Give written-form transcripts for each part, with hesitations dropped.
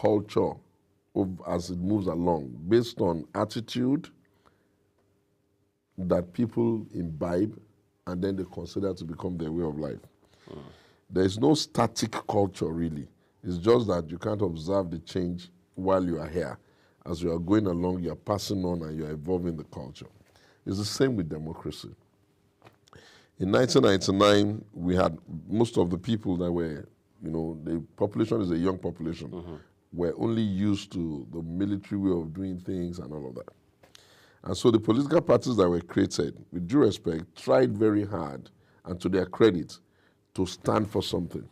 culture as it moves along, based on attitude that people imbibe and then they consider to become their way of life. There is no static culture, really. It's just that you can't observe the change while you are here. As you are going along, you are passing on and you are evolving the culture. It's the same with democracy. In 1999, we had most of the people that were, the population is a young population, were only used to the military way of doing things and all of that. And so the political parties that were created, with due respect, tried very hard, and to their credit, to stand for something.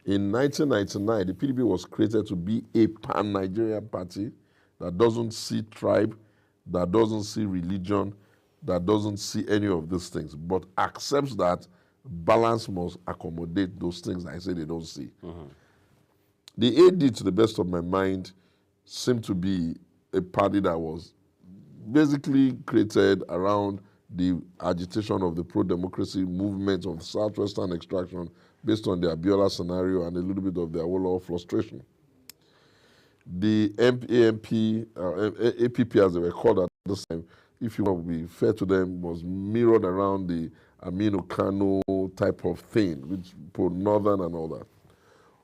In 1999, the PDP was created to be a pan-Nigerian party that doesn't see tribe, that doesn't see religion, that doesn't see any of these things, but accepts that balance must accommodate those things I say they don't see. The AD, to the best of my mind, seemed to be a party that was basically created around the agitation of the pro-democracy movement of Southwestern extraction based on the Abiola scenario and a little bit of the Awolowo frustration. The APP, as they were called at this time, if you want to be fair to them, was mirrored around the Aminu Kano type of thing, which put Northern and all that.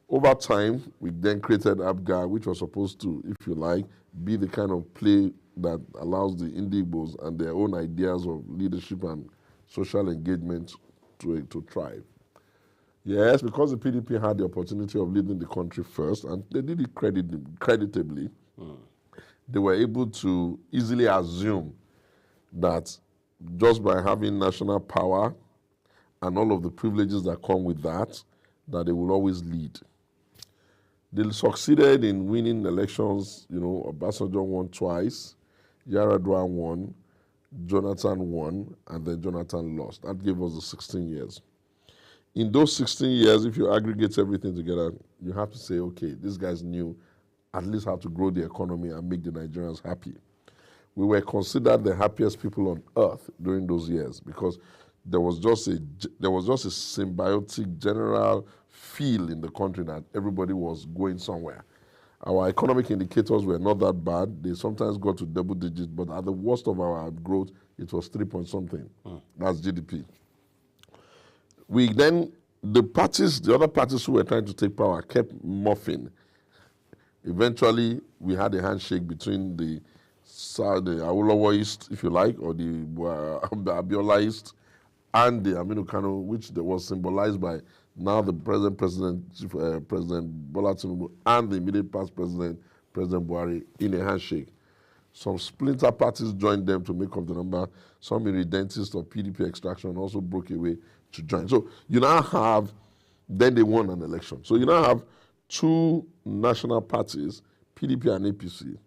Over time, we then created ABGA, which was supposed to, if you like, be the kind of play that allows the Indigbos and their own ideas of leadership and social engagement to thrive. Yes, because the PDP had the opportunity of leading the country first, and they did it creditably, they were able to easily assume that just by having national power and all of the privileges that come with that, that they will always lead. They succeeded in winning elections. Obasanjo won twice, Yar'Adua won, Jonathan won, and then Jonathan lost. That gave us the 16 years. In those 16 years, if you aggregate everything together, you have to say, okay, these guys knew at least how to grow the economy and make the Nigerians happy. We were considered the happiest people on earth during those years because there was just a symbiotic general feel in the country that everybody was going somewhere. Our economic indicators were not that bad. They sometimes got to double digits, but at the worst of our growth, it was 3 point something. That's GDP. The other parties who were trying to take power kept morphing. Eventually, we had a handshake between the Awolowoist, if you like, or the Abiolaist, and the Aminu Kano, which was symbolized by now the present President Bola Tinubu and the immediate past President Buhari in a handshake. Some splinter parties joined them to make up the number. Some irredentists of PDP extraction also broke away to join. So you now have, then they won an election. So you now have two national parties, PDP and APC,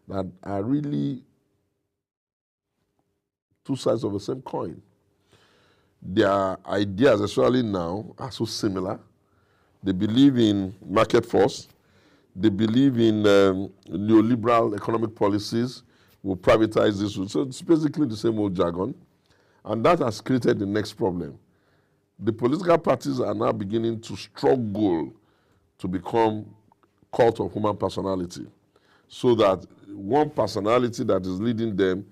that are really two sides of the same coin. Their ideas, especially now, are so similar. They believe in market force. They believe in neoliberal economic policies. We'll privatize this. So it's basically the same old jargon. And that has created the next problem. The political parties are now beginning to struggle to become cult of human personality. So that one personality that is leading them,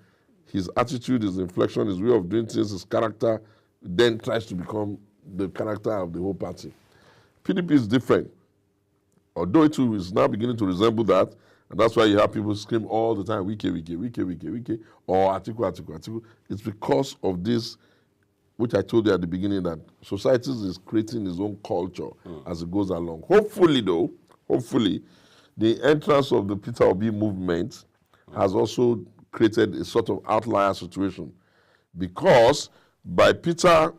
his attitude, his inflection, his way of doing things, his character, then tries to become the character of the whole party. PDP is different. Although it too is now beginning to resemble that, and that's why you have people scream all the time, Wike, or Atiku. It's because of this, which I told you at the beginning, that society is creating its own culture as it goes along. Hopefully, the entrance of the Peter Obi movement has also created a sort of outlier situation, because by Peter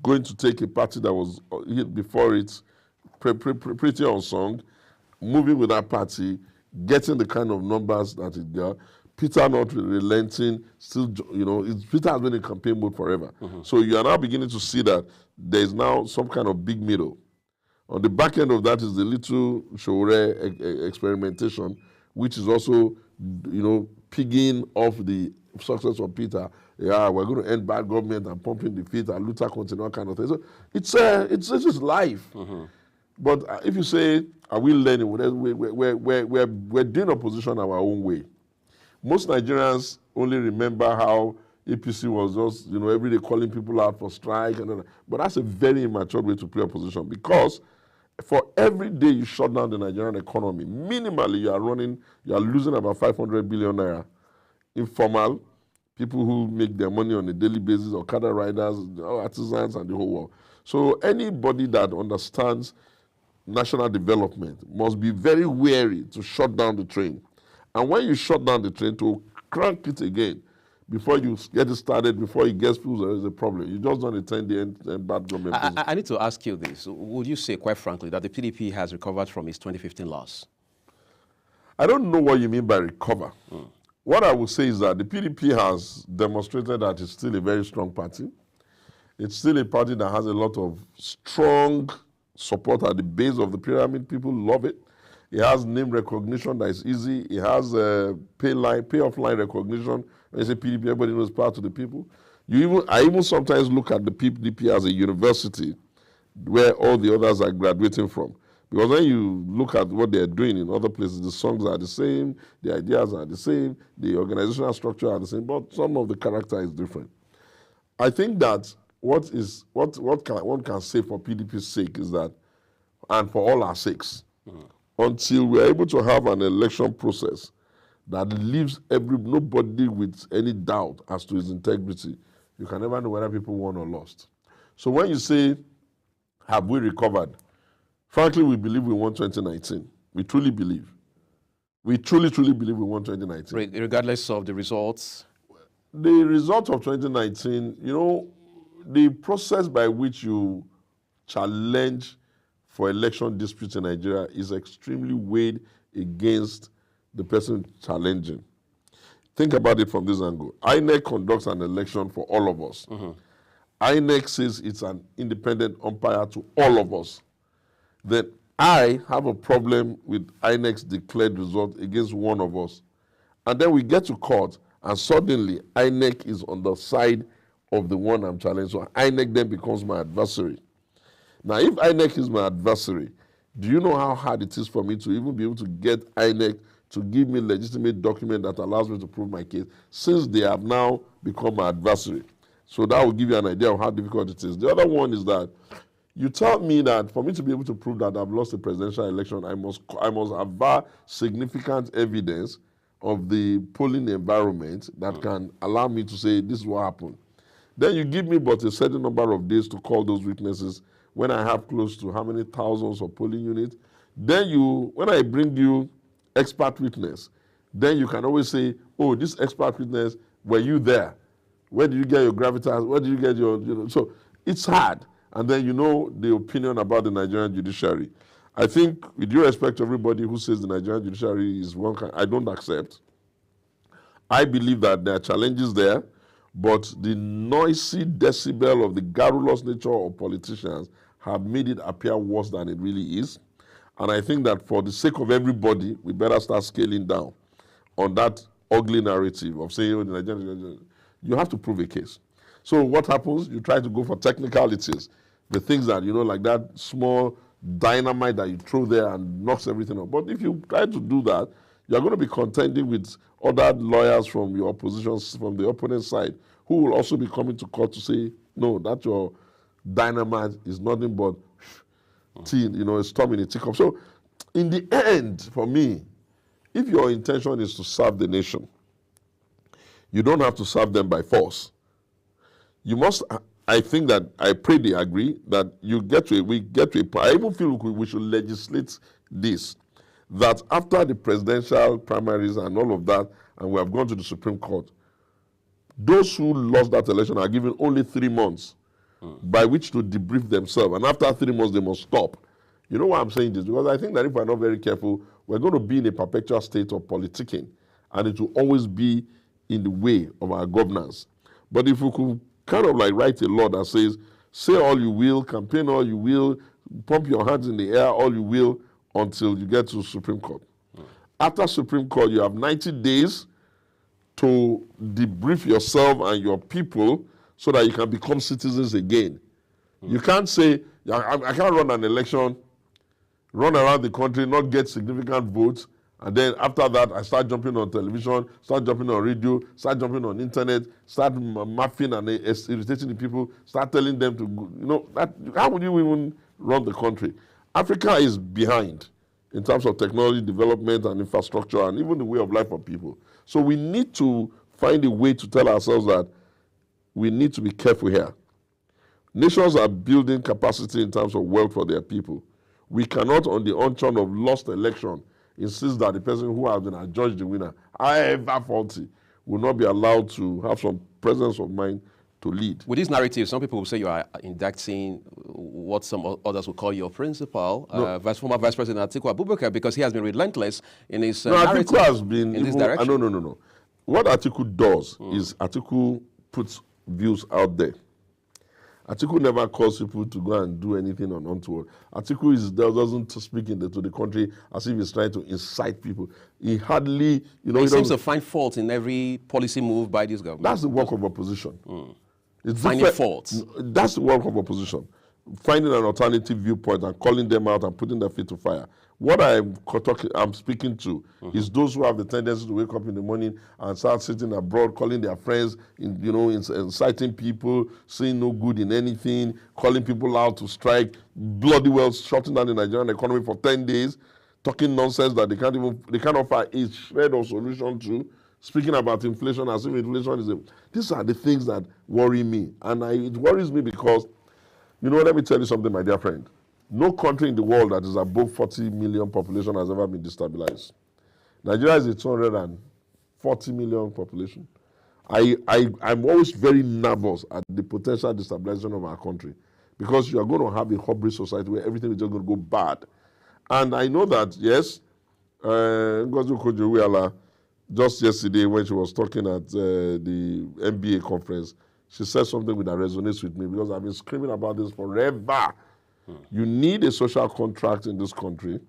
going to take a party that was before it pretty unsung, moving with that party, getting the kind of numbers that it got, Peter not relenting, still, Peter has been in campaign mode forever. So you are now beginning to see that there is now some kind of big middle. On the back end of that is the little Showore experimentation, which is also, pigging off the success of Peter. Yeah, we're going to end bad government and pumping the feet and Luther continue kind of thing. So it's just life. But if you say, are we learning? We're doing opposition our own way. Most Nigerians only remember how APC was just, every day calling people out for strike. But that's a very immature way to play opposition, because for every day you shut down the Nigerian economy, minimally you are losing about 500 billion naira. Informal, people who make their money on a daily basis, Okada riders, artisans, and the whole world. So anybody that understands national development must be very wary to shut down the train. And when you shut down the train, to crank it again before you get it started, before it gets full, there is a problem. You just don't attend the end bad government business. I need to ask you this. Would you say, quite frankly, that the PDP has recovered from its 2015 loss? I don't know what you mean by recover. What I would say is that the PDP has demonstrated that it's still a very strong party. It's still a party that has a lot of strong support at the base of the pyramid. People love it. It has name recognition that is easy. It has payoff line recognition. When you say PDP, everybody knows power to the people. I even sometimes look at the PDP as a university where all the others are graduating from. Because when you look at what they're doing in other places, the songs are the same, the ideas are the same, the organizational structure are the same, but some of the character is different. I think that one can say for PDP's sake is that, and for all our sakes, until we're able to have an election process that leaves nobody with any doubt as to its integrity, you can never know whether people won or lost. So when you say, have we recovered? Frankly, we believe we won 2019. We truly believe. We truly believe we won 2019. Regardless of the results? The result of 2019, the process by which you challenge for election disputes in Nigeria is extremely weighed against the person challenging. Think about it from this angle. INEC conducts an election for all of us. INEC says it's an independent umpire to all of us. Then I have a problem with INEC's declared result against one of us. And then we get to court, and suddenly INEC is on the side of the one I'm challenging. So INEC then becomes my adversary. Now, if INEC is my adversary, do you know how hard it is for me to even be able to get INEC to give me a legitimate document that allows me to prove my case, since they have now become my adversary? So that will give you an idea of how difficult it is. The other one is that you tell me that for me to be able to prove that I've lost a presidential election, I must have significant evidence of the polling environment that can allow me to say this is what happened. Then you give me but a certain number of days to call those witnesses when I have close to how many thousands of polling units. Then when I bring you expert witness, then you can always say, oh, this expert witness, were you there? Where did you get your gravitas? Where did you get your, so it's hard. And then the opinion about the Nigerian judiciary. I think, with due respect to everybody who says the Nigerian judiciary is one kind, I don't accept. I believe that there are challenges there, but the noisy decibel of the garrulous nature of politicians have made it appear worse than it really is. And I think that for the sake of everybody, we better start scaling down on that ugly narrative of saying, oh, the Nigerian, you have to prove a case. So what happens? You try to go for technicalities. The things that, like that small dynamite that you throw there and knocks everything up. But if you try to do that, you're going to be contending with other lawyers from your opposition, from the opponent side, who will also be coming to court to say, no, that your dynamite is nothing but tea, a storm in a teacup. So in the end, for me, if your intention is to serve the nation, you don't have to serve them by force. You must, I think that, I pray they agree, that we get to a point. I even feel we should legislate this, that after the presidential primaries and all of that, and we have gone to the Supreme Court, those who lost that election are given only 3 months by which to debrief themselves. And after 3 months, they must stop. You know why I'm saying this? Because I think that if we're not very careful, we're going to be in a perpetual state of politicking, and it will always be in the way of our governance. But if we could kind of write a law that says, say all you will, campaign all you will, pump your hands in the air all you will, until you get to Supreme Court. After Supreme Court, you have 90 days to debrief yourself and your people so that you can become citizens again. You can't say, I can't run an election run around the country, not get significant votes, and then after that, I start jumping on television, start jumping on radio, start jumping on internet, start mapping and irritating the people, start telling them to, how would you even run the country? Africa is behind in terms of technology development and infrastructure and even the way of life of people. So we need to find a way to tell ourselves that we need to be careful here. Nations are building capacity in terms of wealth for their people. We cannot, on the unchurn of lost election, insist that the person who has been adjudged the winner, however faulty, will not be allowed to have some presence of mind to lead. With this narrative, some people will say you are indicting what some others will call your principal, former Vice President Atiku Abubakar, because he has been relentless in his narrative. Atiku has been in this direction. No. What Atiku does is Atiku puts views out there. Atiku never calls people to go and do anything untoward. Atiku doesn't speak to the country as if he's trying to incite people. He hardly, he seems to find fault in every policy move by this government. That's the work of opposition. It's finding faults. That's the work of opposition. Finding an alternative viewpoint and calling them out and putting their feet to fire. What I'm speaking to is those who have the tendency to wake up in the morning and start sitting abroad, calling their friends, inciting people, seeing no good in anything, calling people out to strike, bloody well shutting down the Nigerian economy for 10 days, talking nonsense that they can't offer a shred of solution to, speaking about inflation as if inflation is these are the things that worry me. And it worries me because, let me tell you something, my dear friend. No country in the world that is above 40 million population has ever been destabilized. Nigeria is a 240 million population. I'm always very nervous at the potential destabilization of our country because you are going to have a hybrid society where everything is just going to go bad. And I know that, yes, Ngozi Okonjo-Iweala, just yesterday when she was talking at the NBA conference, she said something that resonates with me because I've been screaming about this forever. You need a social contract in this country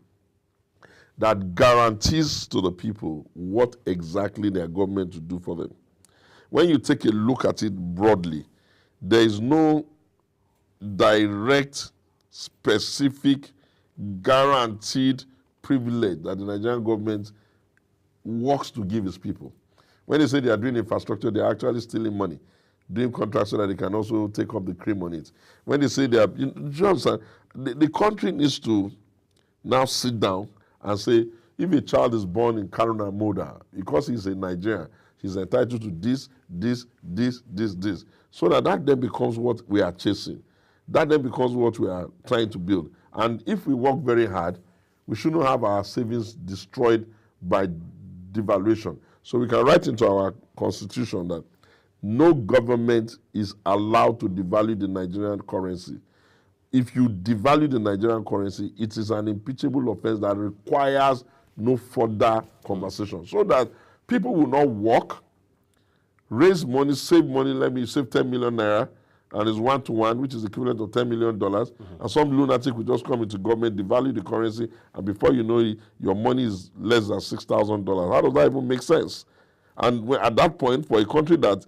that guarantees to the people what exactly their government will do for them. When you take a look at it broadly, there is no direct, specific, guaranteed privilege that the Nigerian government works to give its people. When they say they are doing infrastructure, they are actually stealing money, doing contracts so that they can also take up the cream on it. When they say they are, the country needs to now sit down and say, if a child is born in Karuna Moda, because he's a Nigerian, he's entitled to this, so that then becomes what we are chasing. That then becomes what we are trying to build. And if we work very hard, we shouldn't have our savings destroyed by devaluation. So we can write into our constitution that no government is allowed to devalue the Nigerian currency. If you devalue the Nigerian currency, it is an impeachable offense that requires no further conversation. So that people will not work, raise money, save money, let me save 10 million naira, and it's 1-to-1, which is equivalent to $10 million, and some lunatic will just come into government, devalue the currency, and before you know it, your money is less than $6,000. How does that even make sense? And at that point, for a country that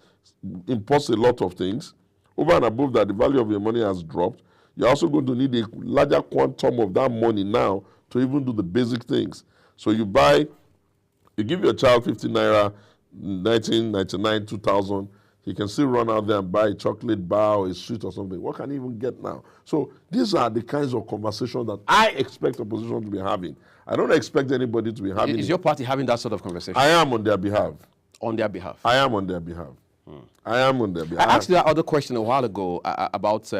imports a lot of things, over and above that, the value of your money has dropped, you're also going to need a larger quantum of that money now to even do the basic things. So you give your child 50 naira, 1999, 2000, he can still run out there and buy a chocolate bar or a sweet or something. What can he even get now? So these are the kinds of conversations that I expect opposition to be having. I don't expect anybody to be having. Is your party having that sort of conversation? I am on their behalf. On their behalf? I am on their behalf. I am on their behalf. I asked you that other question a while ago about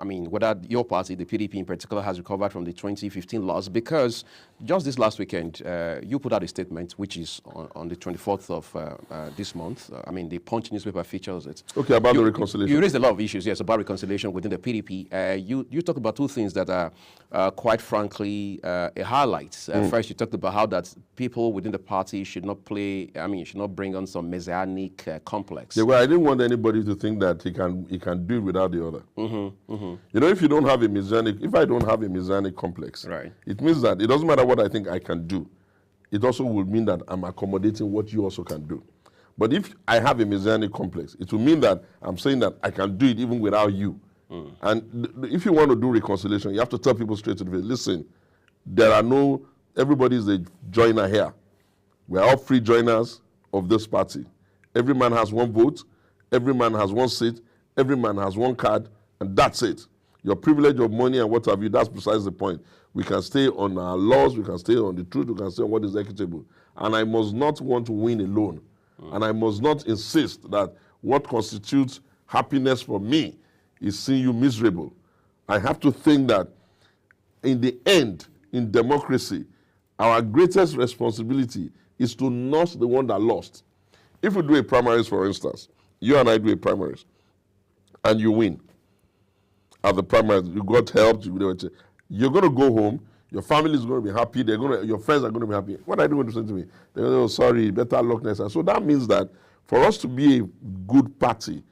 whether your party, the PDP in particular, has recovered from the 2015 loss, because just this last weekend, you put out a statement, which is on the 24th of this month. The Punch newspaper features it. Okay, about the reconciliation. You raised a lot of issues, yes, about reconciliation within the PDP. You talked about two things that are, quite frankly, a highlight. First, you talked about how that people within the party should not should not bring on some messianic complex. Yeah, well, I didn't want anybody to think that he can do it without the other. If you don't have if I don't have a messianic complex, right, it means that it doesn't matter what I think I can do. It also will mean that I'm accommodating what you also can do. But if I have a messianic complex, it will mean that I'm saying that I can do it even without you. And if you want to do reconciliation, you have to tell people straight to the face, listen, There are no, everybody is a joiner here. We're all free joiners of this party. Every man has one vote, every man has one seat, every man has one card, and that's it. Your privilege of money and what have you, that's precisely the point. We can stay on our laws, we can stay on the truth, we can stay on what is equitable. And I must not want to win alone. And I must not insist that what constitutes happiness for me is seeing you miserable. I have to think that in the end, in democracy, our greatest responsibility is to nurse the one that lost. If we do a primaries, for instance, you and I do a primaries, and you win at the primaries, you got help, you're going to go home, your family is going to be happy, your friends are going to be happy. What are they going to say to me? They're going to say, oh, sorry, better luck next time. So that means that for us to be a good party,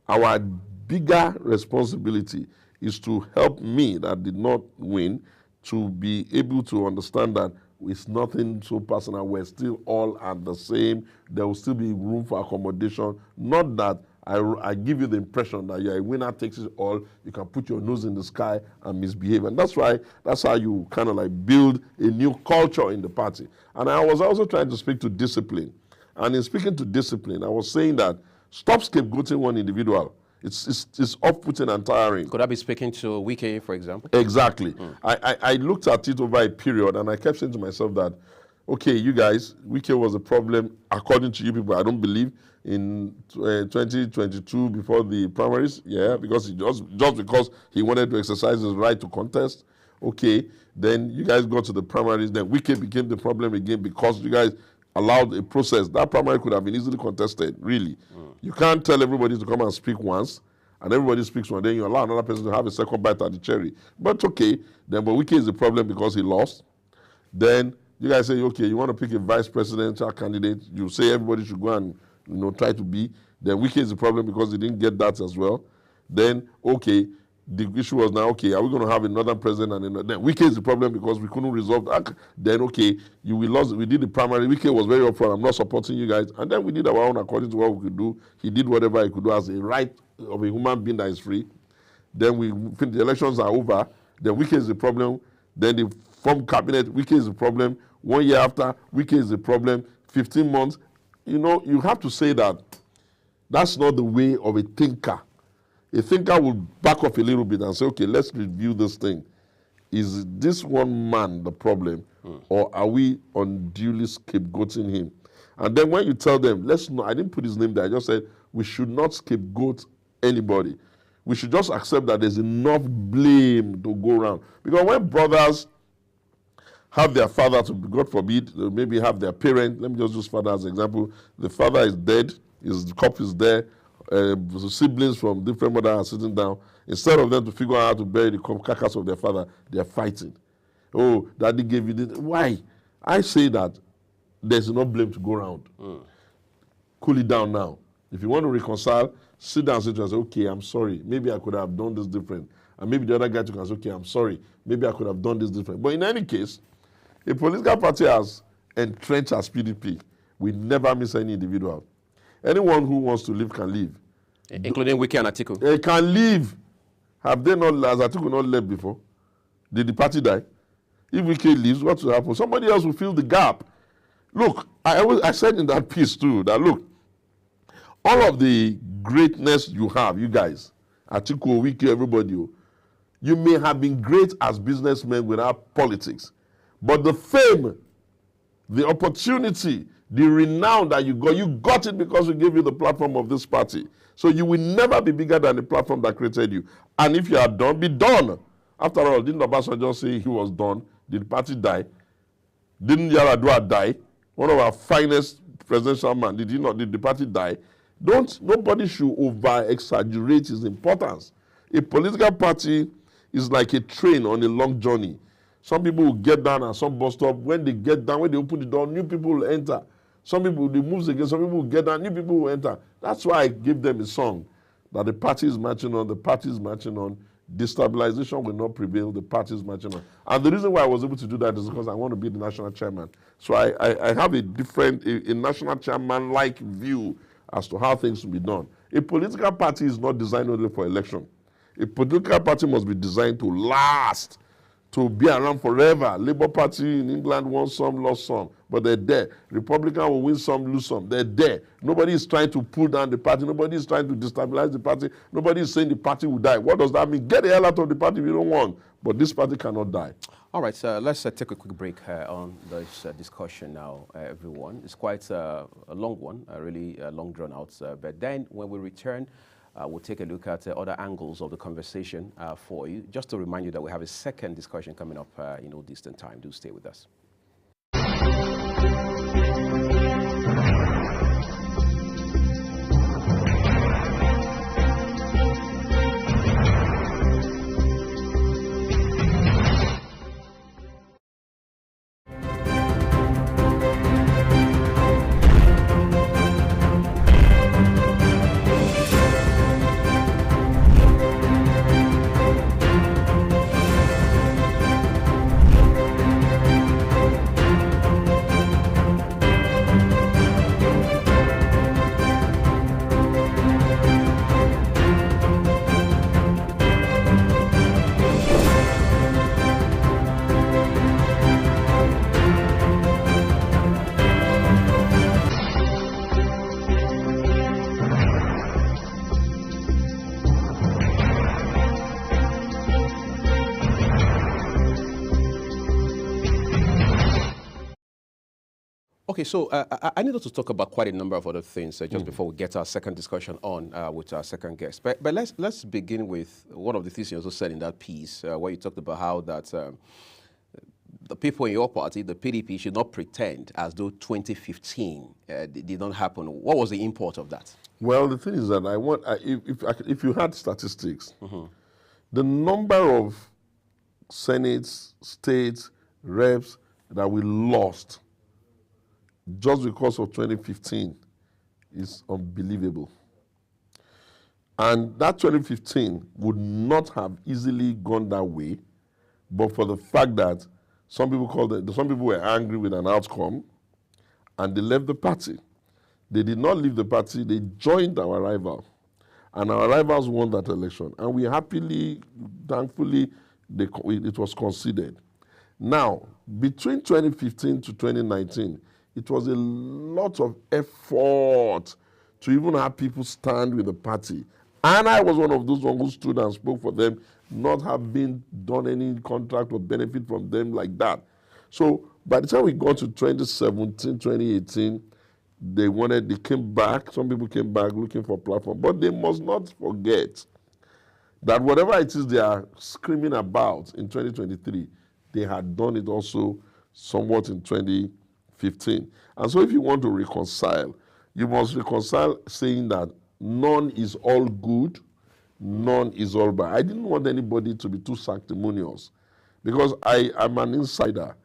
our bigger responsibility is to help me that did not win to be able to understand that it's nothing so personal. We're still all at the same. There will still be room for accommodation. Not that I give you the impression that you're a winner takes it all. You can put your nose in the sky and misbehave. And that's how you kind of like build a new culture in the party. And I was also trying to speak to discipline. And in speaking to discipline, I was saying that stop scapegoating one individual. It's off-putting and tiring. Could I be speaking to Wike, for example? Exactly. I looked at it over a period and I kept saying to myself that, okay, you guys, Wike was a problem according to you people. I don't believe in 2022 before the primaries, because he just because he wanted to exercise his right to contest. Okay, then you guys got to the primaries, then Wike became the problem again because you guys allowed a process. That primary could have been easily contested, really. You can't tell everybody to come and speak once, and everybody speaks one, then you allow another person to have a second bite at the cherry. But okay, then but Wike is the problem because he lost. Then you guys say, okay, you want to pick a vice presidential candidate, you say everybody should go and try to be. Then Wike is the problem because he didn't get that as well. Then, okay, the issue was now, okay, are we going to have another president? And then Wike is the problem because we couldn't resolve that. Then, okay, we lost. We did the primary. Wike was very upfront. I'm not supporting you guys. And then we did our own according to what we could do. He did whatever he could do as a right of a human being that is free. Then the elections are over. Then Wike is the problem. Then they form cabinet. Wike is the problem. 1 year after, Wike is the problem. 15 months. You have to say that that's not the way of a thinker. A thinker will back off a little bit and say, okay, let's review this thing. Is this one man the problem, or are we unduly scapegoating him? And then when you tell them, I didn't put his name there, I just said, we should not scapegoat anybody. We should just accept that there's enough blame to go around. Because when brothers have their father, to God forbid, maybe have their parent, let me just use father as an example. The father is dead, the corpse is there, the siblings from different mothers are sitting down. Instead of them to figure out how to bury the carcass of their father, they are fighting. Oh, daddy gave you this. Why? I say that there's no blame to go around. Cool it down now. If you want to reconcile, sit down and say to yourself, okay, I'm sorry. Maybe I could have done this different. And maybe the other guy can say, okay, I'm sorry. Maybe I could have done this different. But in any case, a political party as entrenched as PDP, we never miss any individual. Anyone who wants to live can live. Including Wike and Atiku. They can live. Have they not, as Atiku not left before? Did the party die? If Wike leaves, what will happen? Somebody else will fill the gap. Look, I said in that piece too, that look, all of the greatness you have, you guys, Atiku, Wike, everybody, you may have been great as businessmen without politics. But the fame, the opportunity, the renown that you got it because we gave you the platform of this party. So you will never be bigger than the platform that created you. And if you are done, be done. After all, didn't Obasanjo say he was done? Did the party die? Didn't Yaradua die? One of our finest presidential men. Did the party die? Nobody should over-exaggerate its importance. A political party is like a train on a long journey. Some people will get down at some bus stop. When they get down, when they open the door, new people will enter. Some people, they move again. Some people will get down, new people will enter. That's why I gave them a song that the party is marching on, the party is marching on. Destabilization will not prevail, the party is marching on. And the reason why I was able to do that is because I want to be the national chairman. So I have a different, a national chairman-like view as to how things should be done. A political party is not designed only for election. A political party must be designed to last, to be around forever. Labour Party in England won some, lost some, but they're there. Republican will win some, lose some. They're there. Nobody is trying to pull down the party. Nobody is trying to destabilize the party. Nobody is saying the party will die. What does that mean? Get the hell out of the party if you don't want. But this party cannot die. All right, so let's take a quick break on this discussion now, everyone. It's quite a long one, really long drawn out. But then when we return, we'll take a look at other angles of the conversation for you. Just to remind you that we have a second discussion coming up in no distant time. Do stay with us. Okay, so I need to talk about quite a number of other things just before we get our second discussion on with our second guest. But let's begin with one of the things you also said in that piece where you talked about how that the people in your party, the PDP, should not pretend as though 2015 did not happen. What was the import of that? Well, the thing is that if you had statistics, the number of senates, states, reps that we lost just because of 2015 is unbelievable. And that 2015 would not have easily gone that way, but for the fact that some people were angry with an outcome and they left the party. They did not leave the party, they joined our rival. And our rivals won that election. And we happily, thankfully, it was conceded. Now, between 2015 to 2019, it was a lot of effort to even have people stand with the party. And I was one of those ones who stood and spoke for them, not having done any contract or benefit from them like that. So by the time we got to 2017, 2018, they came back, some people came back looking for a platform. But they must not forget that whatever it is they are screaming about in 2023, they had done it also somewhat in 2015. And so if you want to reconcile, you must reconcile saying that none is all good, none is all bad. I didn't want anybody to be too sanctimonious because I'm an insider.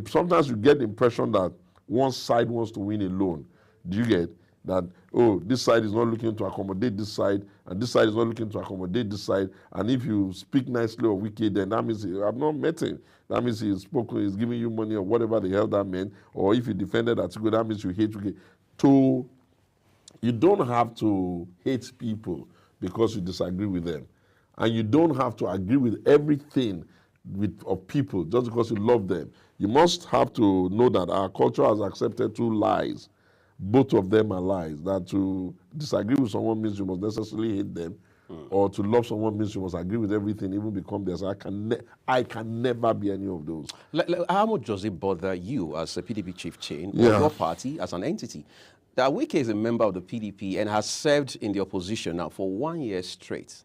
Sometimes you get the impression that one side wants to win alone. Do you get that? Oh, this side is not looking to accommodate this side, and this side is not looking to accommodate this side. And if you speak nicely or wicked, then that means I've not met him. That means he's giving you money or whatever the hell that meant. Or if you defended Atiku, that means you hate wicked. You don't have to hate people because you disagree with them. And you don't have to agree with everything of people just because you love them. You must have to know that our culture has accepted two lies. Both of them are lies. That to disagree with someone means you must necessarily hate them, or to love someone means you must agree with everything, even become theirs. I can never be any of those. How much does it bother you as a PDP chief chain or your party as an entity that Wike is a member of the PDP and has served in the opposition now for 1 year straight?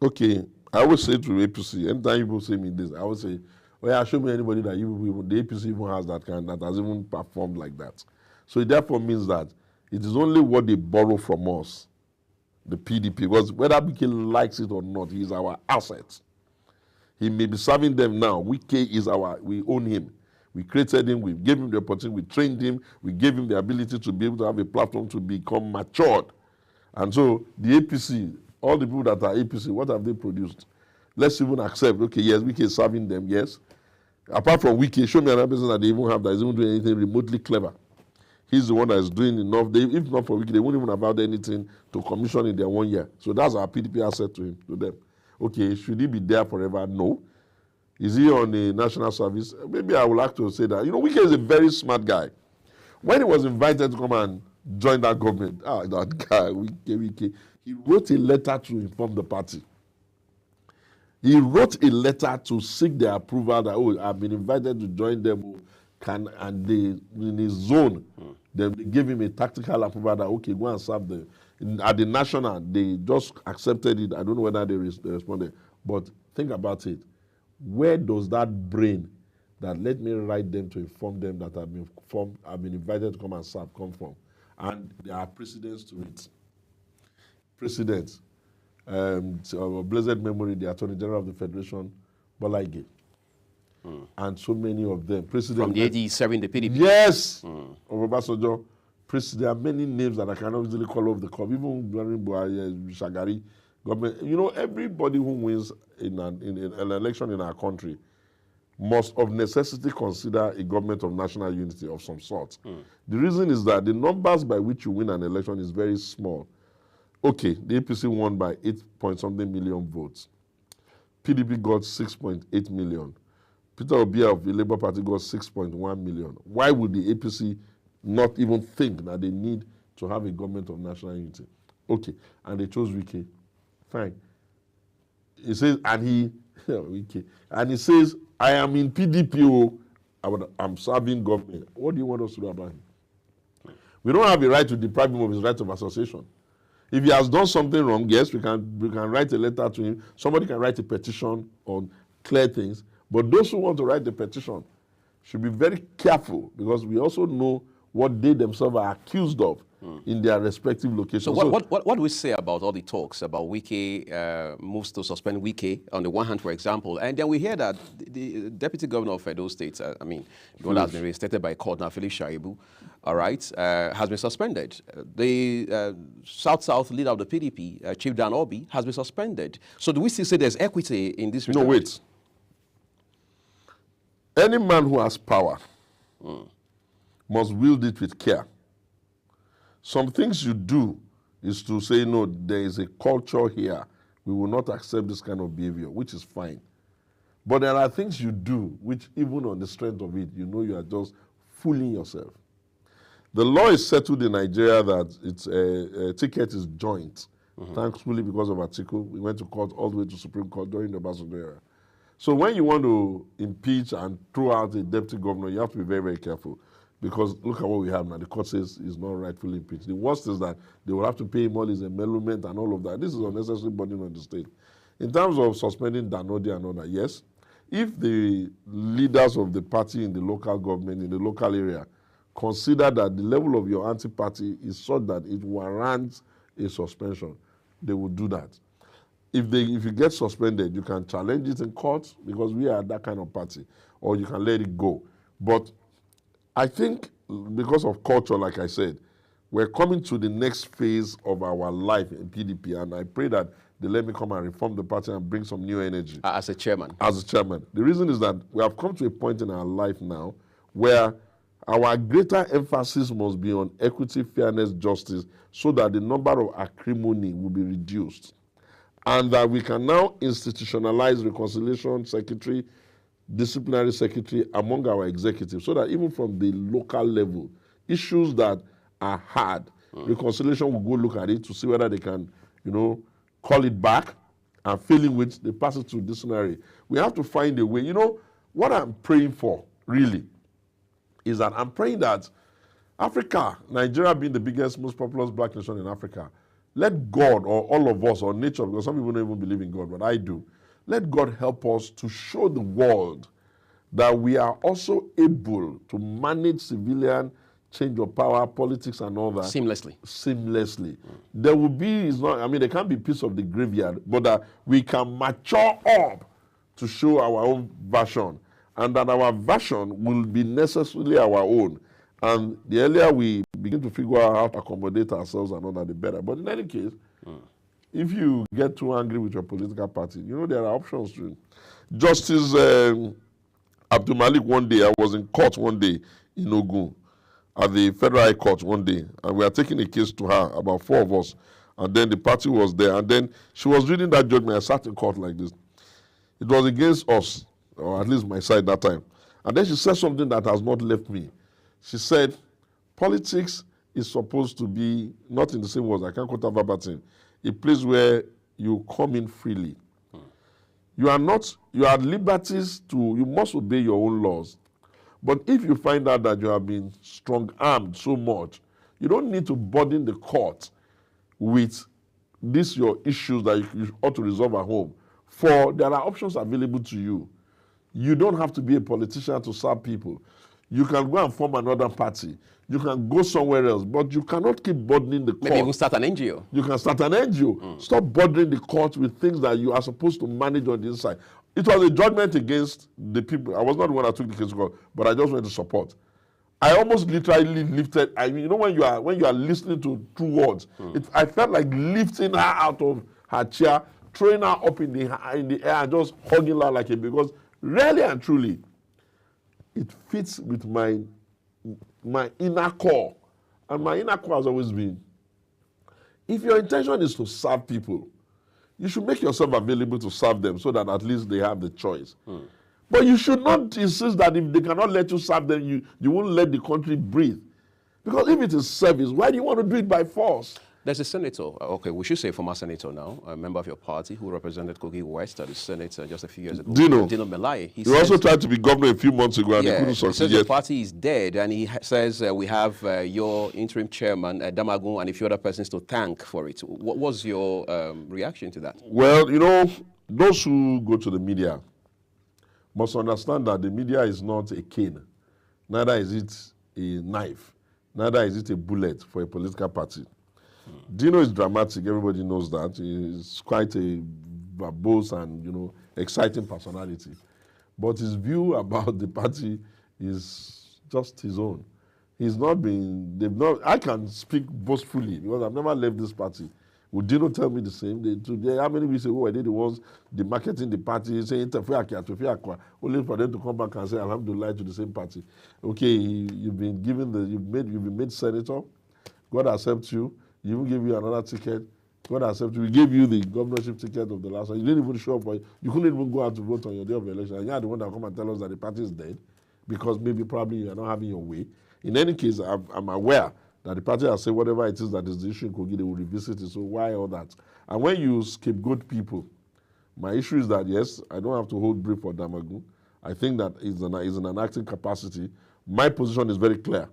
Okay, I always say to APC, anytime people say me this, I always say, oh yeah, show me anybody that the APC even has that has even performed like that. So it therefore means that it is only what they borrow from us, the PDP, because whether Wike likes it or not, he is our asset. He may be serving them now. Wike we own him. We created him, we gave him the opportunity, we trained him, we gave him the ability to be able to have a platform to become matured. And so the APC, all the people that are APC, what have they produced? Let's even accept, okay, yes, Wike is serving them, yes. Apart from Wike, show me another person that they even have that is even doing anything remotely clever. He's the one that is doing enough. If not for Wike, they wouldn't even have had anything to commission in their 1 year. So that's our PDP asset to them. Okay, should he be there forever? No. Is he on the national service? Maybe I would like to say that. You know, Wike is a very smart guy. When he was invited to come and join that government, that guy, Wike, he wrote a letter to inform the party. He wrote a letter to seek their approval that, oh, I've been invited to join them, and they, in his zone, they gave him a tactical approval that, okay, go and serve them. At the national, they just accepted it. I don't know whether they responded. But think about it. Where does that brain that let me write them to inform them that I've been invited to come and serve come from? And there are precedents to it. Precedents. Blessed memory, the Attorney General of the Federation, Bola Ige. And so many of them. From the AD serving the PDP. Yes! Of Obasanjo. There are many names that I cannot easily call off the cuff. Even during Shagari government. You know, everybody who wins in an election in our country must of necessity consider a government of national unity of some sort. The reason is that the numbers by which you win an election is very small. Okay, the APC won by 8-point-something million votes. PDP got 6.8 million. Peter Obi of the Labour Party got 6.1 million. Why would the APC not even think that they need to have a government of national unity? Okay, and they chose Wike. Fine. He says, Wike, and he says, I am in PDP, I'm serving government. What do you want us to do about him? We don't have a right to deprive him of his right of association. If he has done something wrong, yes, we can write a letter to him. Somebody can write a petition on clear things. But those who want to write the petition should be very careful, because we also know what they themselves are accused of in their respective locations. So what do we say about all the talks about Wike moves to suspend Wike on the one hand, for example, and then we hear that the Deputy Governor of Edo State, the one that has been reinstated by court now, Philip Shaibu, all right, has been suspended. The South-South leader of the PDP, Chief Dan Obi, has been suspended. So do we still say there's equity in this regard? No, wait. Any man who has power must wield it with care. Some things you do is to say, no, there is a culture here. We will not accept this kind of behavior, which is fine. But there are things you do, which even on the strength of it, you know you are just fooling yourself. The law is settled in Nigeria that its ticket is joint. Thankfully, because of Atiku, we went to court all the way to Supreme Court during the Obasanjo era. So when you want to impeach and throw out a deputy governor, you have to be very, very careful. Because look at what we have now. The court says he's not rightfully impeached. The worst is that they will have to pay him all his emolument and all of that. This is unnecessary burden on the state. In terms of suspending Danodi and all that, yes. If the leaders of the party in the local government, in the local area, consider that the level of your anti-party is such that it warrants a suspension, they will do that. If you get suspended, you can challenge it in court, because we are that kind of party, or you can let it go. But I think because of culture, like I said, we're coming to the next phase of our life in PDP, and I pray that they let me come and reform the party and bring some new energy. As a chairman? As a chairman. The reason is that we have come to a point in our life now where our greater emphasis must be on equity, fairness, justice, so that the number of acrimony will be reduced. And that we can now institutionalize reconciliation secretary, disciplinary secretary among our executives, so that even from the local level, issues that are hard, reconciliation will go look at it to see whether they can, call it back, and failing which they pass it to disciplinary. We have to find a way. What I'm praying for, really, is that I'm praying that Africa, Nigeria being the biggest, most populous black nation in Africa, let God, or all of us, or nature, because some people don't even believe in God, but I do, let God help us to show the world that we are also able to manage civilian change of power, politics, and all that. Seamlessly. There will be, there can't be peace of the graveyard, but that we can mature up to show our own version, and that our version will be necessarily our own. And the earlier we begin to figure out how to accommodate ourselves and all that, the better. But in any case, if you get too angry with your political party, there are options to it. Justice Abdul Malik, one day, I was in court one day in Ogun, at the Federal High Court one day, and we are taking a case to her, about 4 of us, and then the party was there, and then she was reading that judgment. I sat in court like this. It was against us, or at least my side that time. And then she said something that has not left me. She said, politics is supposed to be, not in the same words, I can't quote her verbatim, a place where you come in freely. You are at liberties you must obey your own laws. But if you find out that you have been strong-armed so much, you don't need to burden the court with your issues that you ought to resolve at home. For there are options available to you. You don't have to be a politician to serve people. You can go and form another party. You can go somewhere else, but you cannot keep burdening the court. Maybe even start an NGO. You can start an NGO. Stop burdening the court with things that you are supposed to manage on the inside. It was a judgment against the people. I was not the one that took the case to court, but I just went to support. I almost literally lifted. I mean, you know, when you are listening to true words, I felt like lifting her out of her chair, throwing her up in the air, and just hugging her like a, because really and truly, it fits with my inner core. And my inner core has always been, if your intention is to serve people, you should make yourself available to serve them so that at least they have the choice. But you should not insist that if they cannot let you serve them, you won't let the country breathe. Because if it is service, why do you want to do it by force? There's a senator, okay, we should say former senator now, a member of your party who represented Kogi West at the Senate just a few years ago. Dino Melai. He also tried to be governor a few months ago and he couldn't succeed. He says the party is dead, and he says we have your interim chairman, Damagun, and a few other persons to thank for it. What was your reaction to that? Well, you know, those who go to the media must understand that the media is not a cane. Neither is it a knife. Neither is it a bullet for a political party. Dino is dramatic. Everybody knows that. He's quite a verbose and, you know, exciting personality. But his view about the party is just his own. He's not been, I can speak boastfully because I've never left this party. Would Dino tell me the same? How many weeks ago were they the ones marketing the party, saying, only for them to come back and say, Alhamdulillah, to the same party. Okay, you've been made senator. God accepts you. He even gave you another ticket. God accepts you. We gave you the governorship ticket of the last one. You didn't even show up. You couldn't even go out to vote on your day of election. And you are the one that come and tell us that the party is dead because probably you are not having your way. In any case, I'm aware that the party has said whatever it is that is the issue in Kogi, they will revisit it. So why all that? And when you scapegoat people, my issue is that, yes, I don't have to hold brief for Damagun. I think that is in an acting capacity. My position is very clear.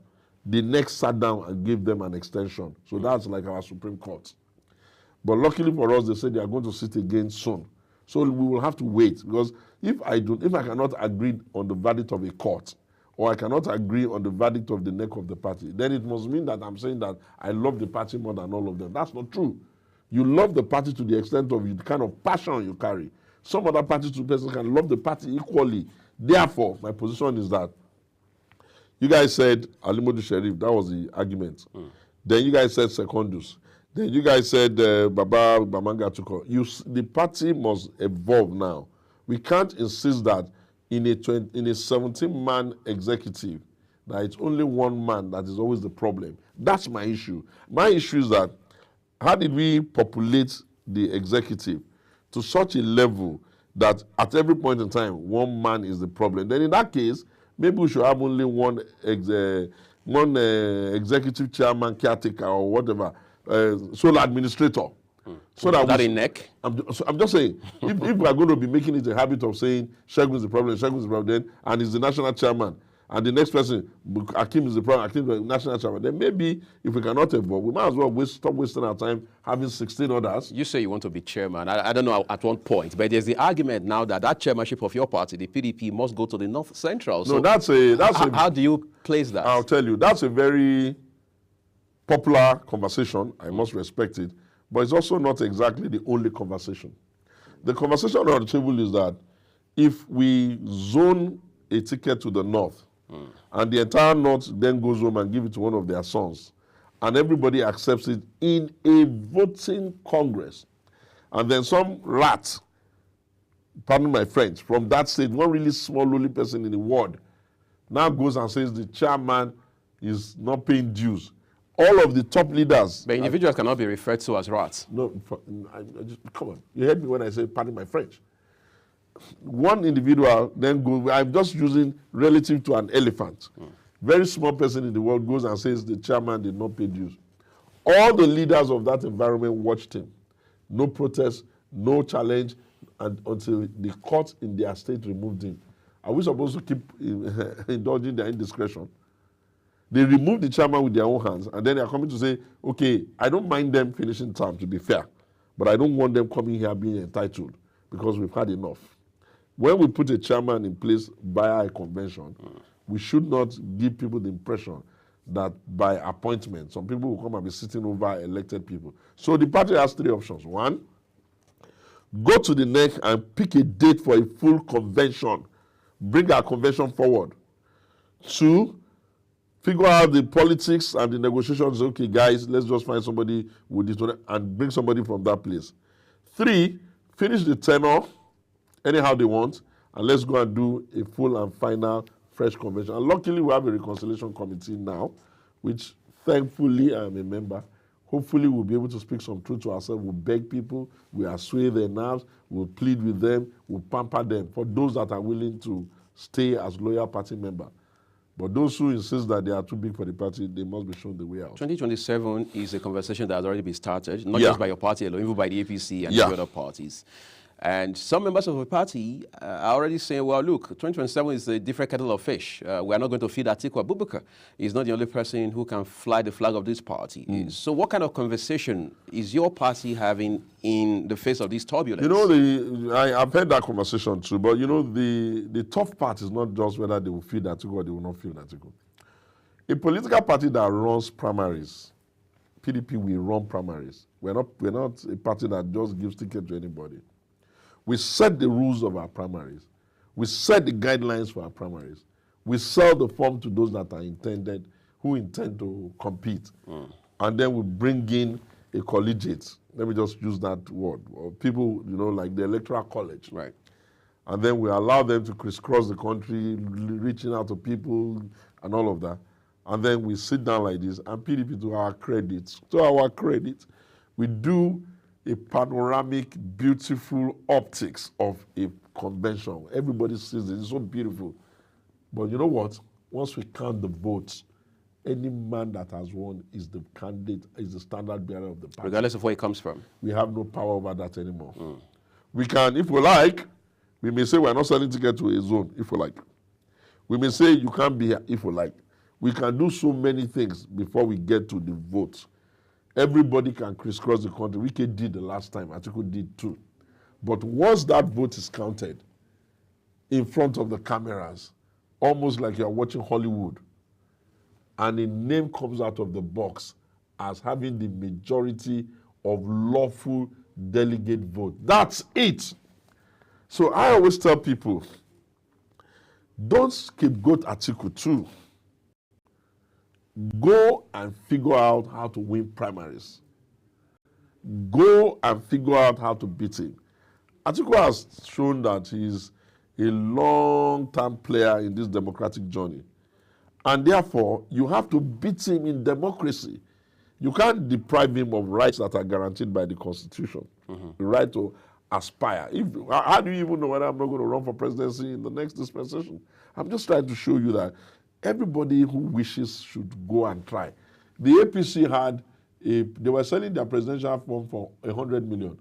The next sat down and gave them an extension. So that's like our Supreme Court. But luckily for us, they said they are going to sit again soon. So we will have to wait, because if I cannot agree on the verdict of a court, or I cannot agree on the verdict of the neck of the party, then it must mean that I'm saying that I love the party more than all of them. That's not true. You love the party to the extent of the kind of passion you carry. Some other parties to person can love the party equally. Therefore, my position is that you guys said Alimodu Sheriff, that was the argument. Then you guys said Secondus. Then you guys said Baba Bamanga Tuko. The party must evolve now. We can't insist that in a 17-man executive, that it's only one man that is always the problem. That's my issue. My issue is that how did we populate the executive to such a level that at every point in time, one man is the problem? Then in that case, maybe we should have only one executive chairman, caretaker, or whatever, sole administrator. So that in neck? I'm just saying, if we are going to be making it a habit of saying Shegun is the problem, then, and he's the national chairman, and the next person, Akim is the problem, Akim is the national chairman, then maybe if we cannot evolve, we might as well stop wasting our time having 16 others. You say you want to be chairman. I don't know at what point, but there's the argument now that chairmanship of your party, the PDP, must go to the North Central. So how do you place that? I'll tell you, that's a very popular conversation. I must respect it. But it's also not exactly the only conversation. The conversation on the table is that if we zone a ticket to the North, and the entire North then goes home and give it to one of their sons, and everybody accepts it in a voting Congress, and then some rat, pardon my French, from that state, one really small, lowly person in the world, now goes and says the chairman is not paying dues. All of the top leaders. But individuals cannot be referred to as rats. No, come on. You heard me when I say, pardon my French. one individual then go, I'm just using relative to an elephant. Very small person in the world goes and says the chairman did not pay dues. All the leaders of that environment watched him. No protest, no challenge, and until the court in their state removed him. Are we supposed to keep indulging their indiscretion? They removed the chairman with their own hands, and then they are coming to say, okay, I don't mind them finishing term, to be fair, but I don't want them coming here being entitled because we've had enough. When we put a chairman in place via a convention, we should not give people the impression that by appointment, some people will come and be sitting over elected people. So the party has three options. One, go to the neck and pick a date for a full convention. Bring our convention forward. Two, figure out the politics and the negotiations. Okay, guys, let's just find somebody with this one and bring somebody from that place. Three, finish the tenure anyhow they want, and let's go and do a full and final fresh convention. And luckily, we have a reconciliation committee now, which thankfully I am a member. Hopefully, we'll be able to speak some truth to ourselves. We'll beg people, we'll assuage their nerves, we'll plead with them, we'll pamper them for those that are willing to stay as loyal party members. But those who insist that they are too big for the party, they must be shown the way out. 2027 is a conversation that has already been started, not just by your party alone, even by the APC and the other parties. And some members of the party are already saying, well, look, 2027 is a different kettle of fish. We are not going to feed Atiku Abubakar. He's not the only person who can fly the flag of this party. So what kind of conversation is your party having in the face of this turbulence? You know, I've heard that conversation too, but you know, the tough part is not just whether they will feed Atiku or they will not feed Atiku. A political party that runs primaries, PDP will run primaries. We're not a party that just gives ticket to anybody. We set the rules of our primaries. We set the guidelines for our primaries. We sell the form to those that are intended, who intend to compete. And then we bring in a collegiate. Let me just use that word. Or people, you know, like the electoral college. Right. And then we allow them to crisscross the country, reaching out to people and all of that. And then we sit down like this, and PDP, to our credit, we do a panoramic, beautiful optics of a convention. Everybody sees it. It's so beautiful. But you know what? Once we count the votes, any man that has won is the candidate, is the standard bearer of the party. Regardless of where it comes from. We have no power over that anymore. We can, if we like, we may say we're not selling tickets to a zone, if we like. We may say you can't be here, if we like. We can do so many things before we get to the votes. Everybody can crisscross the country. Wike did the last time. Atiku did too. But once that vote is counted in front of the cameras, almost like you're watching Hollywood, and a name comes out of the box as having the majority of lawful delegate vote. That's it. So I always tell people, don't scapegoat Atiku too. Go and figure out how to win primaries. Go and figure out how to beat him. Atiku has shown that he's a long-term player in this democratic journey. And therefore, you have to beat him in democracy. You can't deprive him of rights that are guaranteed by the Constitution. The right to aspire. How do you even know whether I'm not going to run for presidency in the next dispensation? I'm just trying to show you that everybody who wishes should go and try. The APC they were selling their presidential form for 100 million.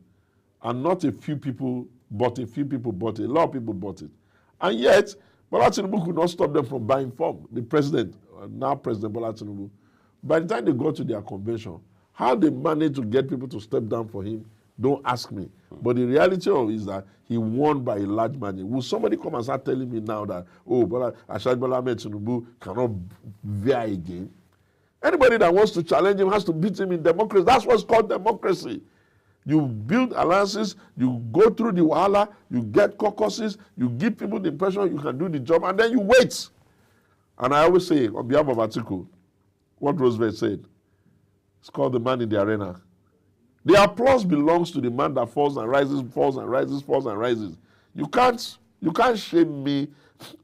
And not a few people bought it. A lot of people bought it. And yet, Bola Tinubu could not stop them from buying form. The president, now President Bola Tinubu, by the time they got to their convention, how they managed to get people to step down for him, don't ask me. But the reality of it is that he won by a large margin. Will somebody come and start telling me now that, oh, Bola Ahmed Tinubu cannot veer again? Anybody that wants to challenge him has to beat him in democracy. That's what's called democracy. You build alliances, you go through the wahala, you get caucuses, you give people the impression you can do the job, and then you wait. And I always say, on behalf of Atiku, what Roosevelt said, it's called the man in the arena. The applause belongs to the man that falls and rises, falls and rises, falls and rises. You can't shame me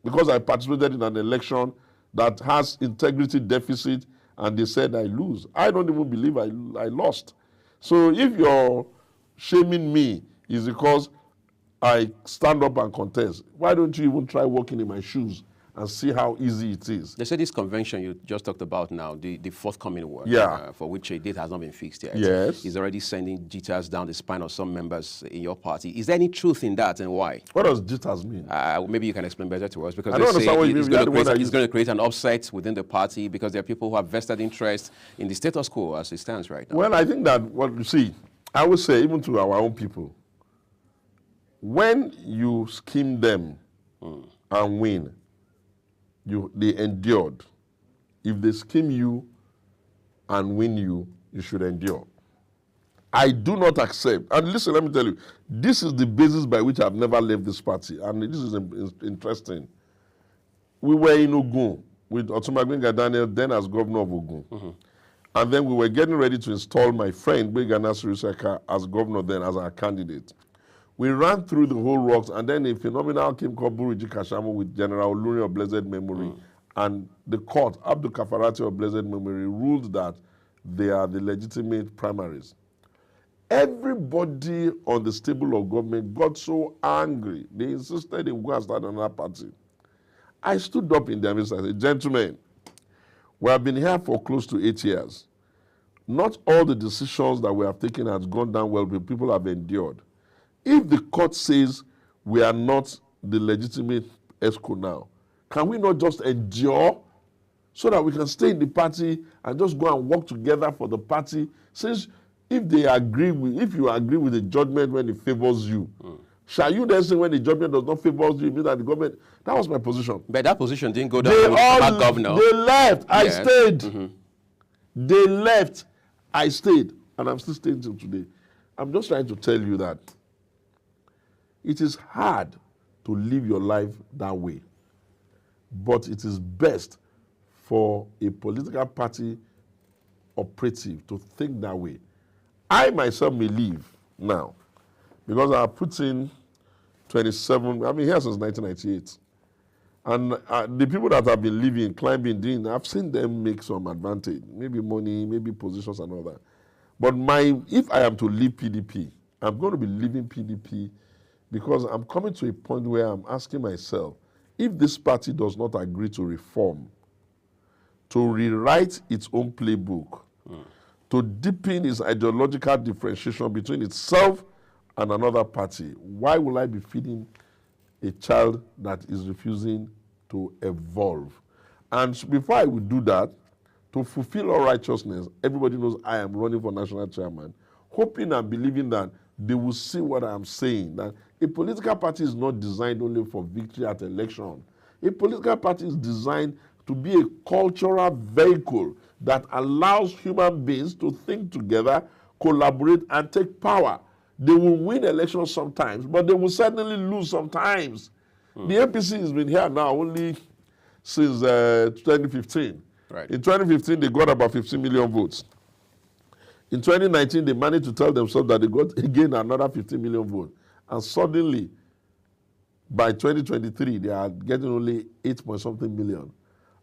because I participated in an election that has integrity deficit and they said I lose. I don't even believe I lost. So if you're shaming me is because I stand up and contest. Why don't you even try walking in my shoes and see how easy it is? They say this convention you just talked about now, the forthcoming one, for which a date has not been fixed yet, Yes. is already sending jitters down the spine of some members in your party. Is there any truth in that, and why? What does jitters mean? Maybe you can explain better to us, because I don't understand what you it's mean. going to create an upset within the party because there are people who have vested interest in the status quo as it stands right now. Well, I think that, what you see, I would say even to our own people, when you scheme them and win, they endured. If they scheme you and win you, you should endure. I do not accept, and listen, let me tell you, this is the basis by which I've never left this party, and this is interesting. We were in Ogun with Otumba Gbenga Daniel, then as governor of Ogun. And then we were getting ready to install my friend, Gbenga Nasiru Seka, as governor then, as our candidate. We ran through the whole works, and then a phenomenal came called Buriji Kashamu with General Oluri of blessed memory. And the court, Abdul Kafarati of blessed memory, ruled that they are the legitimate primaries. Everybody on the stable of government got so angry. They insisted they would go and start another party. I stood up in their midst and said, gentlemen, we have been here for close to 8 years. Not all the decisions that we have taken has gone down well, but people have endured. If the court says we are not the legitimate ESCO now, can we not just endure so that we can stay in the party and just go and work together for the party? Since if you agree with the judgment when it favors you, shall you then say when the judgment does not favor you, mean that the government? That was my position. But that position didn't go down with the governor. They left. I stayed. They left. I stayed. And I'm still staying till today. I'm just trying to tell you that it is hard to live your life that way. But it is best for a political party operative to think that way. I myself may leave now because I put in 27, I've been here since 1998. And the people that have been living, climbing, doing, I've seen them make some advantage, maybe money, maybe positions and all that. But if I am to leave PDP, I'm going to be leaving PDP because I'm coming to a point where I'm asking myself, if this party does not agree to reform, to rewrite its own playbook, to deepen its ideological differentiation between itself and another party, why will I be feeding a child that is refusing to evolve? And before I would do that, to fulfill all righteousness, everybody knows I am running for national chairman, hoping and believing that they will see what I am saying, that a political party is not designed only for victory at election. A political party is designed to be a cultural vehicle that allows human beings to think together, collaborate, and take power. They will win elections sometimes, but they will certainly lose sometimes. The APC has been here now only since 2015. Right. In 2015, they got about 15 million votes. In 2019, they managed to tell themselves that they got again another 15 million votes. And suddenly, by 2023, they are getting only 8-point-something million.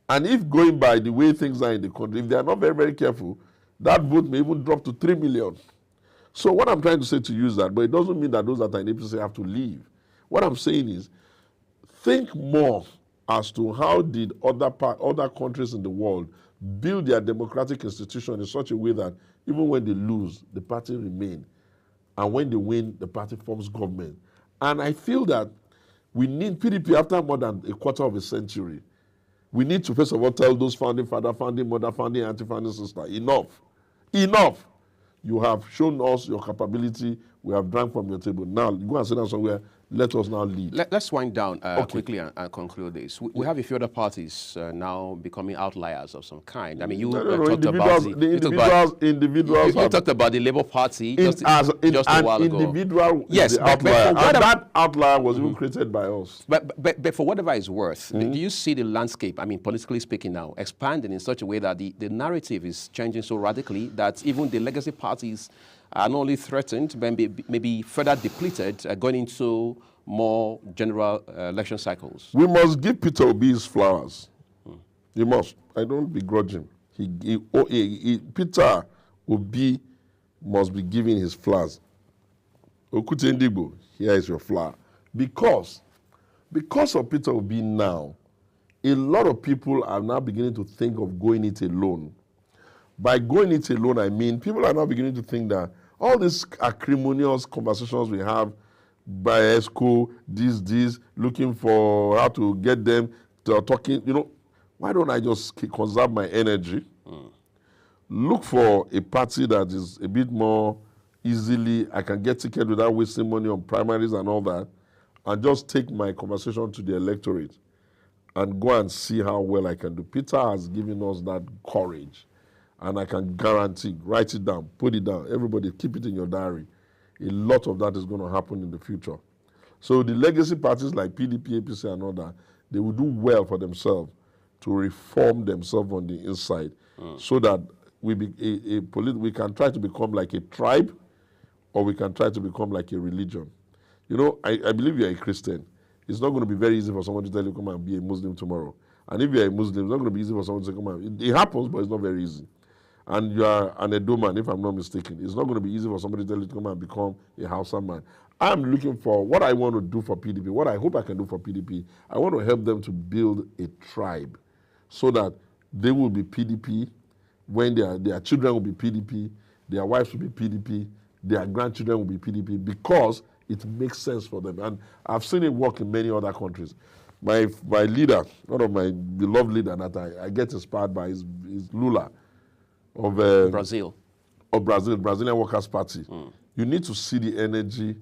And if going by the way things are in the country, if they are not very, very careful, that vote may even drop to 3 million. So what I'm trying to say to you is that, but it doesn't mean that those that are in APC have to leave. What I'm saying is, think more as to how did other countries in the world build their democratic institution in such a way that even when they lose, the party remain. And when they win, the party forms government. And I feel that we need PDP after more than a quarter of a century. We need to first of all tell those founding father, founding mother, founding auntie, founding sister, enough. Enough. You have shown us your capability. We have drank from your table. Now, go and sit down somewhere. Let us now lead. Let's wind down quickly and conclude this. We have a few other parties now becoming outliers of some kind. I mean, you talked about individuals. You talked about the Labour Party just a while ago. Individual, yes, but that outlier was even created by us. But for whatever it's worth, do you see the landscape, I mean, politically speaking now, expanding in such a way that the narrative is changing so radically that even the legacy parties are not only threatened, but maybe further depleted going into more general election cycles? We must give Peter Obi his flowers. You must. I don't begrudge him. Peter Obi must be given his flowers. Okute Ndigbo, here is your flower. Because of Peter Obi now, a lot of people are now beginning to think of going it alone. By going it alone, I mean people are now beginning to think that all these acrimonious conversations we have by ESCO, this, looking for how to get them to talking, why don't I just conserve my energy, look for a party that is a bit more easily, I can get ticket without wasting money on primaries and all that, and just take my conversation to the electorate and go and see how well I can do. Peter has given us that courage, and I can guarantee, write it down, put it down, everybody keep it in your diary. A lot of that is going to happen in the future. So the legacy parties like PDP, APC and all that, they will do well for themselves to reform themselves on the inside so that we can try to become like a tribe, or we can try to become like a religion. I believe you're a Christian. It's not going to be very easy for someone to tell you, come and be a Muslim tomorrow. And if you're a Muslim, it's not going to be easy for someone to say, come and. It happens, but it's not very easy. And you are an Edo man, if I'm not mistaken. It's not going to be easy for somebody to tell you to come and become a Hausa man. I'm looking for what I want to do for PDP, what I hope I can do for PDP. I want to help them to build a tribe so that they will be PDP, when their children will be PDP, their wives will be PDP, their grandchildren will be PDP, because it makes sense for them. And I've seen it work in many other countries. My leader, one of my beloved leader that I get inspired by is Lula of Brazil. Brazilian Workers' Party. You need to see the energy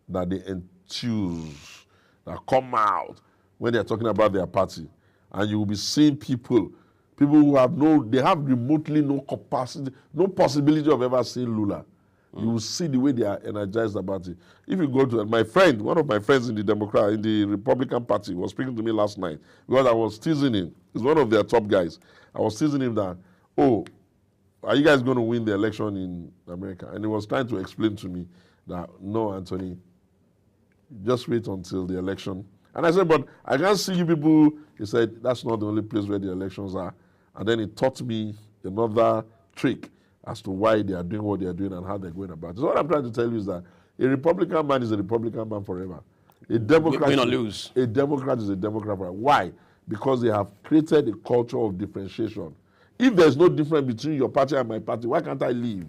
that they enthuse, that come out when they're talking about their party. And you will be seeing people who have remotely no capacity, no possibility of ever seeing Lula. You will see the way they are energized about it. If you go to one of my friends in the Republican Party was speaking to me last night because I was teasing him. He's one of their top guys. I was teasing him that, are you guys going to win the election in America? And he was trying to explain to me that, no, Anthony, just wait until the election. And I said, but I can't see you people. He said, that's not the only place where the elections are. And then he taught me another trick as to why they are doing what they are doing and how they're going about it. So what I'm trying to tell you is that a Republican man is a Republican man forever. A Democrat, win or lose. A Democrat is a Democrat forever. Why? Because they have created a culture of differentiation. If there's no difference between your party and my party, why can't I leave?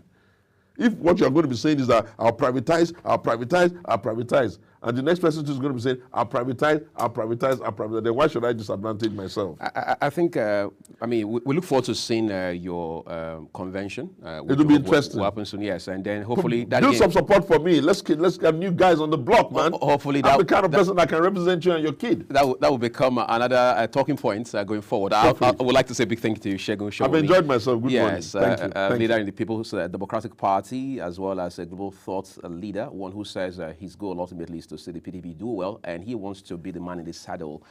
If what you're going to be saying is that I'll privatize, and the next person is going to be saying, I'll privatize, then why should I disadvantage myself? I think, we look forward to seeing your convention. It will be interesting. What happens soon, yes. And then hopefully build some support for me. Let's get new guys on the block, man. Hopefully I'm the kind of person that can represent you and your kid. That will become another talking point going forward. I would like to say a big thank you to you, Segun Shomi. I've enjoyed myself. Good morning. Yes, leader in the People's Democratic Party, as well as a global thought leader, one who says his goal ultimately is to see the PDP do well, and he wants to be the man in the saddle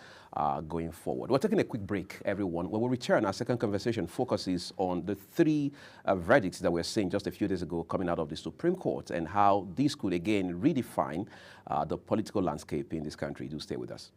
going forward. We're taking a quick break, everyone. When we return, our second conversation focuses on the three verdicts that we're seeing just a few days ago coming out of the Supreme Court and how these could again redefine the political landscape in this country. Do stay with us.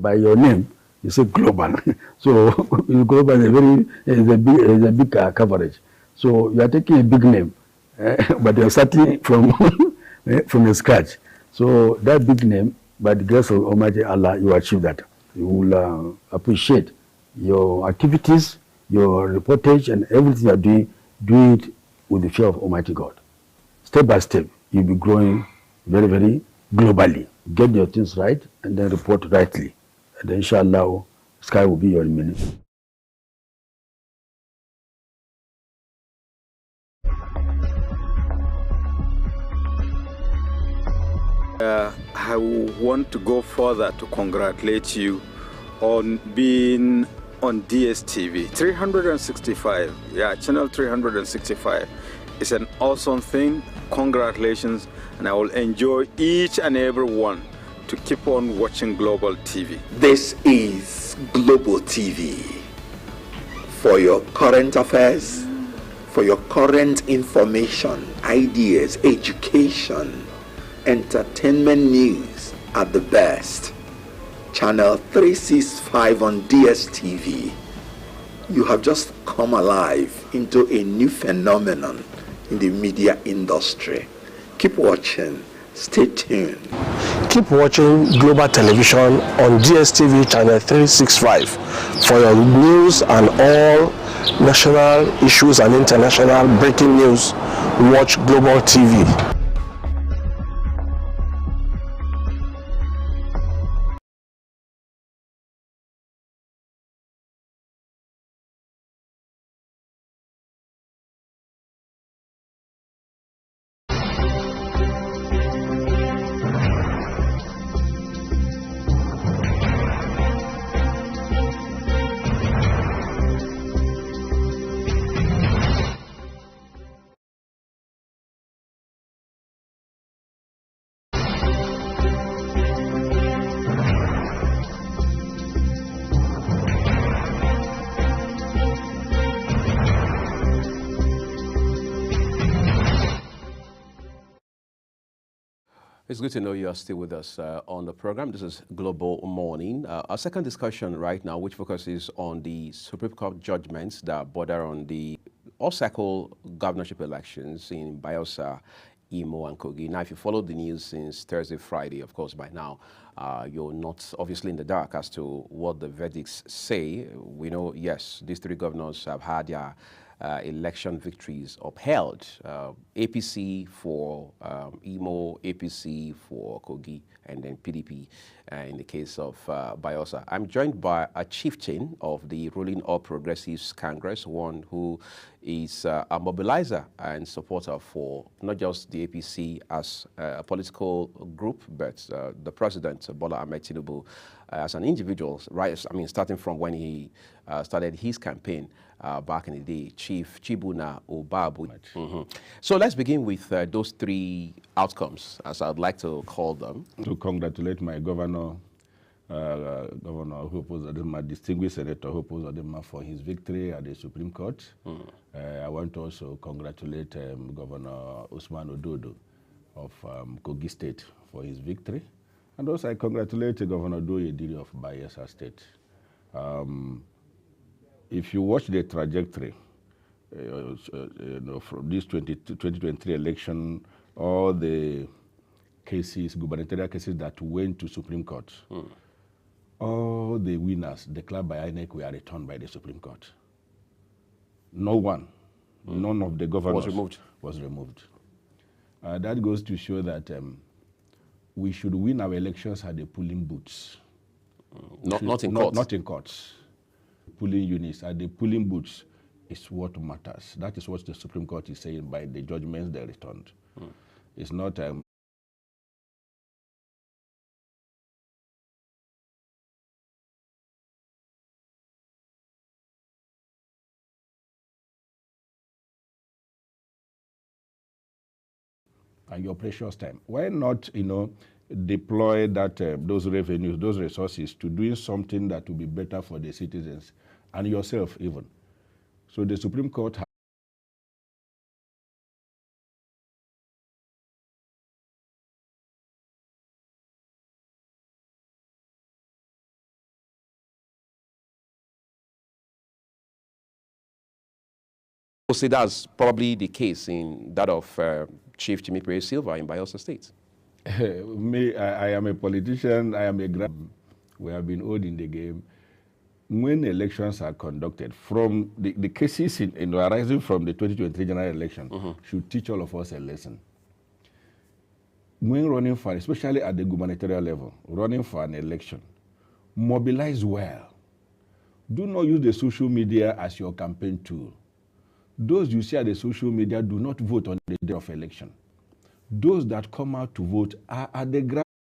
by your name, you say global. So global is a big coverage. So you are taking a big name, but you are starting from from the scratch. So that big name, by the grace of Almighty Allah, you achieve that. You will appreciate your activities, your reportage, and everything you are doing. Do it with the fear of Almighty God. Step by step, you'll be growing very, very globally. Get your things right and then report rightly. And then inshallah, sky will be your limit. I want to go further to congratulate you on being on DSTV 365. Yeah, channel 365 is an awesome thing. Congratulations, and I will enjoy each and every one to keep on watching Global TV. This is Global TV. For your current affairs, for your current information, ideas, education, entertainment news at the best. Channel 365 on DSTV. You have just come alive into a new phenomenon in the media industry. Keep watching. Stay tuned. Keep watching Global Television on DSTV channel 365 for your news and all national issues and international breaking news. Watch Global TV. It's good to know you are still with us on the program. This is Global Morning. Our second discussion right now, which focuses on the Supreme Court judgments that border on the all-cycle governorship elections in Bayelsa, Imo, and Kogi. Now, if you followed the news since Thursday, Friday, of course, by now, you're not obviously in the dark as to what the verdicts say. We know, yes, these three governors have had their election victories upheld. APC for Imo, APC for Kogi, and then PDP in the case of Bayelsa. I'm joined by a chieftain of the ruling All Progressives Congress, one who is a mobilizer and supporter for not just the APC as a political group, but the president, Bola Ahmed Tinubu, as an individual, right? I mean, starting from when he started his campaign back in the day, Chief Chibuna Obabu. So let's begin with those three outcomes, as I'd like to call them. To congratulate my governor, Governor Adema, distinguished Senator Adema, for his victory at the Supreme Court. I want to also congratulate Governor Usman Ododo of Kogi State for his victory. And also I congratulate Governor Doyediri of Bayelsa State. If you watch the trajectory from this 2023 election, all the cases, gubernatorial cases that went to Supreme Court, all the winners declared by INEC were returned by the Supreme Court. No one, none of the governors was removed. That goes to show that we should win our elections at the polling booths. Not in courts. Not in courts. Polling units at the polling booths is what matters. That is what the Supreme Court is saying by the judgments they returned. It's not and your precious time. Why not, deploy that those revenues, those resources to doing something that will be better for the citizens and yourself even. So the Supreme Court say that's probably the case in that of Chief Jimmy Pdp'S Silva in Bayelsa State. Me, I am a politician. I am a we have been old in the game. When elections are conducted, from the cases arising from the 2023 general election should teach all of us a lesson. When running for, especially at the gubernatorial level, running for an election, mobilize well. Do not use the social media as your campaign tool. Those you see at the social media do not vote on the day of election. Those that come out to vote are at the ground.